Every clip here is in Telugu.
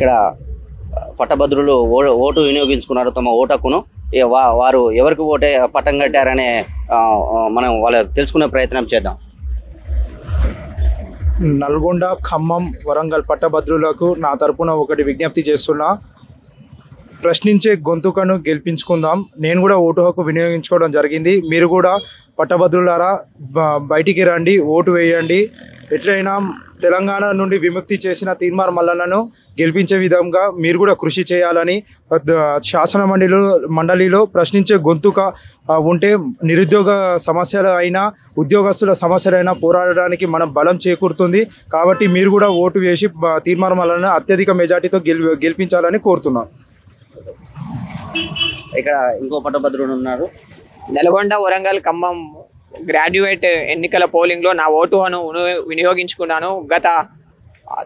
ఇక్కడ పట్టభద్రులు ఓటు వినియోగించుకున్నారు తమ ఓటకును. వారు ఎవరికి ఓటే పట్టం కట్టారనే మనం వాళ్ళ తెలుసుకునే ప్రయత్నం చేద్దాం. నల్గొండ, ఖమ్మం, వరంగల్ పట్టభద్రులకు నా తరపున ఒకటి విజ్ఞప్తి చేస్తున్నా. ప్రశ్నించే గొంతుకను గెలిపించుకుందాం. నేను కూడా ఓటు హక్కు వినియోగించుకోవడం జరిగింది. మీరు కూడా పట్టభద్రులారా బయటికి రండి, ఓటు వేయండి. ఎట్లయినా తెలంగాణ నుండి విముక్తి చేసిన తీన్మార్ మల్లన్నను గెలిపించే విధంగా మీరు కూడా కృషి చేయాలని శాసన మండలిలో ప్రశ్నించే గొంతుక ఉంటే నిరుద్యోగ సమస్యలు అయినా ఉద్యోగస్తుల సమస్యలైనా పోరాడడానికి మనం బలం చేకూరుతుంది. కాబట్టి మీరు కూడా ఓటు వేసి తీన్మార్ మల్లన్న అత్యధిక మెజార్టీతో గెలిపించాలని కోరుతున్నాం. ఇక్కడ ఇంకో పట్టభద్రుడు ఉన్నారు. నల్గొండ, వరంగల్, ఖమ్మం గ్రాడ్యుయేట్ ఎన్నికల పోలింగ్లో నా ఓటును వినియోగించుకున్నాను. గత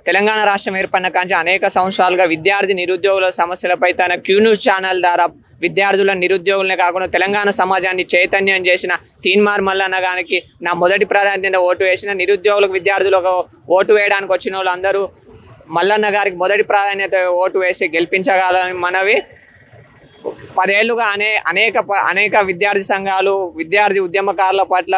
తెలంగాణ రాష్ట్రం ఏర్పడిన కాంచి అనేక సంవత్సరాలుగా విద్యార్థి నిరుద్యోగుల సమస్యలపై తన క్యూ న్యూస్ ఛానల్ ద్వారా విద్యార్థుల నిరుద్యోగులనే కాకుండా తెలంగాణ సమాజాన్ని చైతన్యం చేసిన తీన్మార్ మల్లన్న గారికి నా మొదటి ప్రాధాన్యత ఓటు వేసిన. నిరుద్యోగులకు విద్యార్థులకు ఓటు వేయడానికి వచ్చిన వాళ్ళందరూ మల్లన్న గారికి మొదటి ప్రాధాన్యత ఓటు వేసి గెలిపించగలని మనవి. 10 ఏళ్లుగా అనేక విద్యార్థి సంఘాలు విద్యార్థి ఉద్యమకారుల పట్ల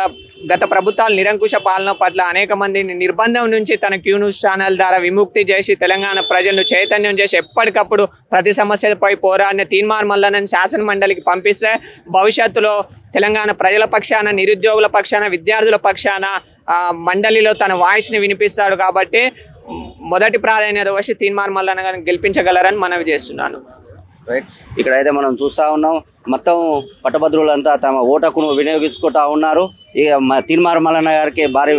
గత ప్రభుత్వాల నిరంకుశ పాలన పట్ల అనేక మందిని నిర్బంధం నుంచి తన క్యూ న్యూస్ ఛానల్ ద్వారా విముక్తి చేసి తెలంగాణ ప్రజలను చైతన్యం చేసి ఎప్పటికప్పుడు ప్రతి సమస్యపై పోరాడిన తీన్మార్ మల్లన్నను శాసన మండలికి పంపిస్తే భవిష్యత్తులో తెలంగాణ ప్రజల పక్షాన, నిరుద్యోగుల పక్షాన, విద్యార్థుల పక్షాన మండలిలో తన వాయిస్ని వినిపిస్తాడు. కాబట్టి మొదటి ప్రాధాన్యత వచ్చి తీన్మార్ మల్లన్న గారిని గెలిపించగలరని మనవి చేస్తున్నాను. రైట్, ఇక్కడైతే మనం చూస్తూ ఉన్నాం. మొత్తం పట్టభద్రులంతా తమ ఓటకును వినియోగించుకుంటా ఉన్నారు. ఇక తీన్మార్ మల్లన్న గారికి భారీ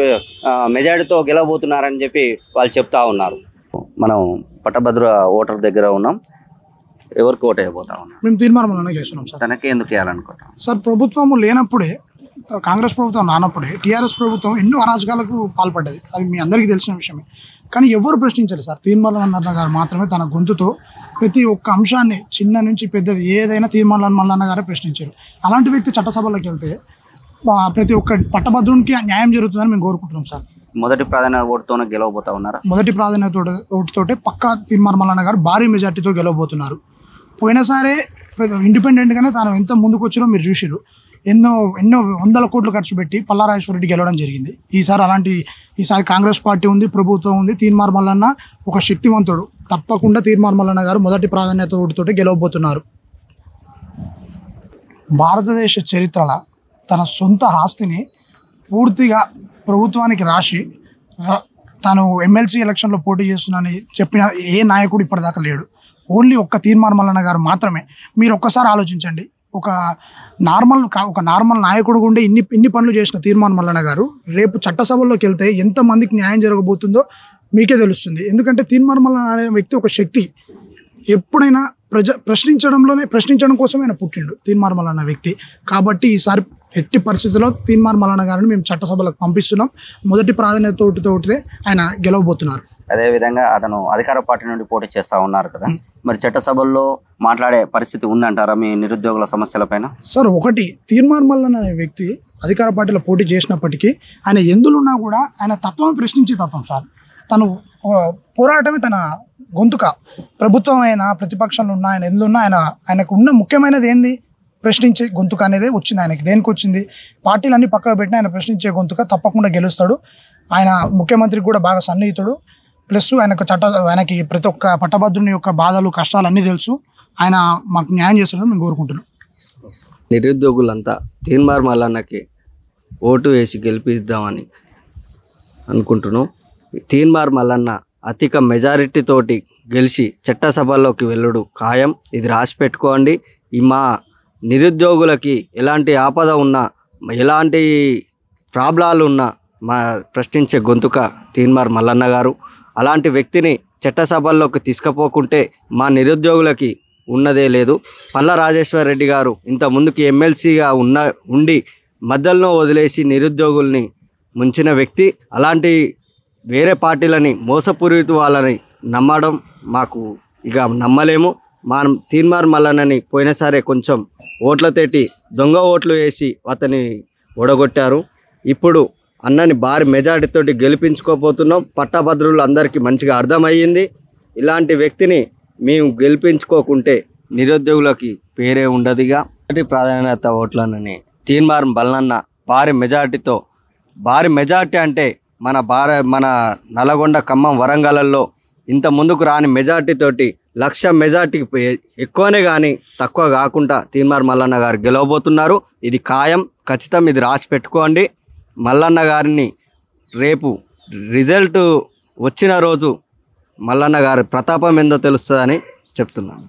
మెజారిటీతో గెలవబోతున్నారని చెప్పి వాళ్ళు చెప్తా ఉన్నారు. మనం పట్టభద్ర ఓటర్ దగ్గర ఉన్నాం. ఎవరికి ఓటు అయిపోతా ఉన్నాం? మేము తీన్మార్ మల్లన్న చేస్తున్నాం సార్. తనకి ఎందుకు వేయాలనుకుంటాం సార్? ప్రభుత్వం లేనప్పుడే, కాంగ్రెస్ ప్రభుత్వం రానప్పుడే టీఆర్ఎస్ ప్రభుత్వం ఎన్నో అరాజకాలకు పాల్పడ్డది. అది మీ అందరికీ తెలిసిన విషయమే. కానీ ఎవరు ప్రశ్నించారు సార్? తీన్మార్ మల్లన్న గారు మాత్రమే తన గొంతుతో ప్రతి ఒక్క అంశాన్ని చిన్న నుంచి పెద్దది ఏదైనా తీన్మార్ మల్లన్న గారే ప్రశ్నించారు. అలాంటి వ్యక్తి చట్టసభలోకి వెళ్తే ప్రతి ఒక్క పట్టభద్రునికి న్యాయం జరుగుతుందని మేము కోరుకుంటున్నాం సార్. మొదటి ప్రాధాన్యత ఓటుతోనే గెలవబోతా ఉన్నారా? మొదటి ప్రాధాన్యత ఓటుతోటే పక్కా తీన్మార్ మల్లన్న గారు భారీ మెజార్టీతో గెలవబోతున్నారు. పోయినసారే ఇండిపెండెంట్గానే తాను ఎంత ముందుకు వచ్చినో మీరు చూసిరు. ఎన్నో 100 కోట్లు ఖర్చు పెట్టి పల్లారాజేశ్వరరెడ్డి గెలవడం జరిగింది. ఈసారి కాంగ్రెస్ పార్టీ ఉంది, ప్రభుత్వం ఉంది. తీన్మార్ మల్లన్న ఒక శక్తివంతుడు. తప్పకుండా తీన్మార్ మల్లన్న గారు మొదటి ప్రాధాన్యత ఓటుతోటి గెలవబోతున్నారు. భారతదేశ చరిత్రలో తన సొంత ఆస్తిని పూర్తిగా ప్రభుత్వానికి రాసి తాను ఎమ్మెల్సీ ఎలక్షన్లో పోటీ చేస్తున్నానని చెప్పిన ఏ నాయకుడు ఇప్పటిదాకా లేడు. ఓన్లీ ఒక్క తీన్మార్ మల్లన్న గారు మాత్రమే. మీరు ఒక్కసారి ఆలోచించండి. ఒక నార్మల్ నాయకుడు ఉండే ఇన్ని పనులు చేసిన తీన్మార్ మల్లన్న గారు రేపు చట్టసభల్లోకి వెళ్తే ఎంతమందికి న్యాయం జరగబోతుందో మీకే తెలుస్తుంది. ఎందుకంటే తీన్మార్ మల్లన్న అనే వ్యక్తి ఒక శక్తి. ఎప్పుడైనా ప్రశ్నించడం కోసమే ఆయన పుట్టిండు తీన్మార్ మల్లన్న వ్యక్తి. కాబట్టి ఈసారి ఎట్టి పరిస్థితుల్లో తీన్మార్ మల్లన్న గారిని మేము చట్టసభలకు పంపిస్తున్నాం. మొదటి ప్రాధాన్యత ఓటుతో ఆయన గెలవబోతున్నారు. అదేవిధంగా అతను అధికార పార్టీ నుండి పోటీ చేస్తూ ఉన్నారు కదా, మరి చట్టసభల్లో మాట్లాడే పరిస్థితి ఉందంటారా మీ నిరుద్యోగుల సమస్యలపైన? సార్, ఒకటి తీన్మార్ మల్లన్న అనే వ్యక్తి అధికార పార్టీలో పోటీ చేసినప్పటికీ ఆయన ఎందులున్నా కూడా ఆయన తత్వం ప్రశ్నించే తత్వం సార్. తను పోరాటమే తన గొంతుక. ప్రభుత్వం అయినా ప్రతిపక్షంలో ఉన్న ఆయన ఎందులున్నా ఆయనకు ఉన్న ముఖ్యమైనది ఏంది? ప్రశ్నించే గొంతుక అనేది వచ్చింది ఆయనకి. దేనికి వచ్చింది? పార్టీలన్నీ పక్కకు పెట్టిన ఆయన ప్రశ్నించే గొంతుక తప్పకుండా గెలుస్తాడు. ఆయన ముఖ్యమంత్రికి కూడా బాగా సన్నిహితుడు. ప్లస్ ఆయనకి ప్రతి ఒక్క పట్టభద్రుని యొక్క బాధలు కష్టాలు అన్నీ తెలుసు. ఆయన మాకు న్యాయం చేస్తాడని మేము కోరుకుంటున్నాం. నిరుద్యోగులంతా తీన్మార్ మల్లన్నకి ఓటు వేసి గెలిపిద్దామని అనుకుంటున్నాం. తీన్మార్ మల్లన్న అధిక మెజారిటీతోటి గెలిచి చట్టసభల్లోకి వెళ్ళుడు ఖాయం. ఇది రాసి పెట్టుకోండి. మా నిరుద్యోగులకి ఎలాంటి ఆపద ఉన్నా, ఎలాంటి ప్రాబ్లాలు ఉన్నా మా ప్రశ్నించే గొంతుక తీన్మార్ మల్లన్న గారు. అలాంటి వ్యక్తిని చట్టసభల్లోకి తీసుకుపోకుంటే మా నిరుద్యోగులకి ఉన్నదే లేదు. పల్లారాజేశ్వరరెడ్డి గారు ఇంత ముందుకి ఎమ్మెల్సీగా ఉండి మధ్యలో వదిలేసి నిరుద్యోగుల్ని ముంచిన వ్యక్తి. అలాంటి వేరే పార్టీలని మోసపూరిత వాళ్ళని నమ్మడం మాకు ఇక నమ్మలేము. మనం తీన్మార్ మల్లన్నని పోయినసారే కొంచెం ఓట్లతోటి దొంగ ఓట్లు వేసి అతని ఓడగొట్టారు. ఇప్పుడు అన్నని భారీ మెజారిటీతోటి గెలిపించుకోబోతున్నాం. పట్టభద్రులు అందరికీ మంచిగా అర్థమయ్యింది. ఇలాంటి వ్యక్తిని మేము గెలిపించుకోకుంటే నిరుద్యోగులకి పేరే ఉండదుగా. మొదటి ప్రాధాన్యత ఓట్లనని తీన్మార్ మల్లన్న భారీ మెజార్టీ అంటే మన నల్గొండ, ఖమ్మం, వరంగల్లో ఇంత ముందుకు రాని మెజార్టీతోటి 1,00,000 మెజార్టీకి ఎక్కువనే కానీ తక్కువ కాకుండా తీన్మార్ మల్లన్న గారు గెలవబోతున్నారు. ఇది ఖాయం, ఖచ్చితం. ఇది రాసి పెట్టుకోండి. మల్లన్న గారిని రేపు రిజల్ట్ వచ్చిన రోజు మల్లన్న గారి ప్రతాపం ఏందో తెలుస్తుందని చెప్తున్నాను.